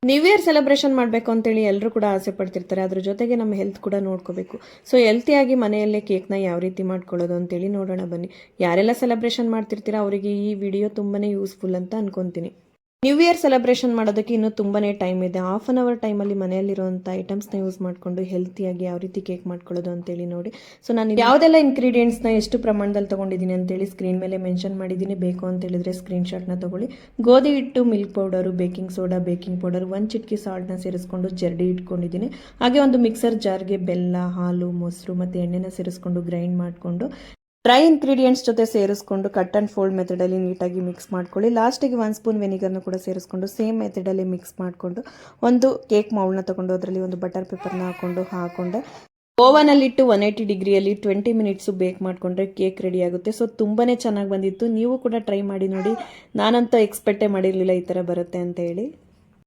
New year celebration ಮಾಡಬೇಕು ಅಂತೇಳಿ ಎಲ್ಲರೂ ಕೂಡ ಆಸೆ ಪಡ್ತಿರ್ತಾರೆ. ಅದ್ರ ಜೊತೆಗೆ ನಮ್ಮ ಹೆಲ್ತ್ ಕೂಡ ನೋಡ್ಕೋಬೇಕು. ಸೊ ಹೆಲ್ತಿಯಾಗಿ ಮನೆಯಲ್ಲೇ ಕೇಕ್ನ ಯಾವ ರೀತಿ ಮಾಡ್ಕೊಳ್ಳೋದು ಅಂತೇಳಿ ನೋಡೋಣ ಬನ್ನಿ. ಯಾರೆಲ್ಲ ಸೆಲೆಬ್ರೇಷನ್ ಮಾಡ್ತಿರ್ತೀರಾ ಅವರಿಗೆ ಈ ವಿಡಿಯೋ ತುಂಬಾ ಯೂಸ್ಫುಲ್ ಅಂತ ಅನ್ಕೊಂತೀನಿ. ನ್ಯೂ ಇಯರ್ ಸೆಲೆಬ್ರೇಷನ್ ಮಾಡೋದಕ್ಕೆ ಇನ್ನೂ ತುಂಬಾನೇ ಟೈಮ್ ಇದೆ. ಹಾಫ್ ಅನ್ ಅವರ್ ಟೈಮಲ್ಲಿ ಮನೆಯಲ್ಲಿರುವಂಥ ಐಟಮ್ಸ್ನ ಯೂಸ್ ಮಾಡಿಕೊಂಡು ಹೆಲ್ತಿಯಾಗಿ ಯಾವ ರೀತಿ ಕೇಕ್ ಮಾಡ್ಕೊಳ್ಳೋದು ಅಂತೇಳಿ ನೋಡಿ. ಸೊ ನಾನು ಯಾವುದೆಲ್ಲ ಇಂಗ್ರೀಡಿಯೆಂಟ್ಸ್ನ ಎಷ್ಟು ಪ್ರಮಾಣದಲ್ಲಿ ತೊಗೊಂಡಿದ್ದೀನಿ ಅಂತೇಳಿ ಸ್ಕ್ರೀನ್ ಮೇಲೆ ಮೆನ್ಷನ್ ಮಾಡಿದ್ದೀನಿ. ಬೇಕು ಅಂತ ಹೇಳಿದ್ರೆ ಸ್ಕ್ರೀನ್ಶಾಟ್ನ ತೊಗೊಳ್ಳಿ. ಗೋಧಿ ಹಿಟ್ಟು, milk powder, baking soda, baking powder, 1 ಚಿಟಿಕೆ ಸಾಲ್ಟ್ನ ಸೇರಿಸ್ಕೊಂಡು ಜರಡಿ ಇಟ್ಕೊಂಡಿದ್ದೀನಿ. ಹಾಗೆ ಒಂದು ಮಿಕ್ಸರ್ ಜಾರ್ಗೆ ಬೆಲ್ಲ, ಹಾಲು, ಮೊಸರು ಮತ್ತು ಎಣ್ಣೆನ ಸೇರಿಸ್ಕೊಂಡು ಗ್ರೈಂಡ್ ಮಾಡಿಕೊಂಡು ಡ್ರೈ ಇಂಗ್ರೀಡಿಯೆಂಟ್ಸ್ ಜೊತೆ ಸೇರಿಸ್ಕೊಂಡು ಕಟ್ ಆ್ಯಂಡ್ ಫೋಲ್ಡ್ ಮೆಥಡಲ್ಲಿ ನೀಟಾಗಿ ಮಿಕ್ಸ್ ಮಾಡ್ಕೊಳ್ಳಿ. ಲಾಸ್ಟಿಗೆ 1 ಸ್ಪೂನ್ ವೆನಿಗರ್ನ ಕೂಡ ಸೇರಿಸ್ಕೊಂಡು ಸೇಮ್ ಮೆಥಡಲ್ಲಿ ಮಿಕ್ಸ್ ಮಾಡಿಕೊಂಡು ಒಂದು ಕೇಕ್ ಮೌಲ್ನ ತೊಗೊಂಡು ಅದರಲ್ಲಿ ಒಂದು ಬಟರ್ ಪೇಪರ್ನ ಹಾಕೊಂಡೆ ಓವನಲ್ಲಿಟ್ಟು 180 ಡಿಗ್ರಿಯಲ್ಲಿ 20 ಮಿನಿಟ್ಸು ಬೇಕ್ ಮಾಡಿಕೊಂಡ್ರೆ ಕೇಕ್ ರೆಡಿ ಆಗುತ್ತೆ. ಸೊ ತುಂಬಾ ಚೆನ್ನಾಗಿ ಬಂದಿತ್ತು. ನೀವು ಕೂಡ ಟ್ರೈ ಮಾಡಿ ನೋಡಿ. ನಾನಂತೂ ಎಕ್ಸ್ಪೆಕ್ಟೇ ಮಾಡಿರಲಿಲ್ಲ ಈ ಥರ ಬರುತ್ತೆ ಅಂತ ಹೇಳಿ.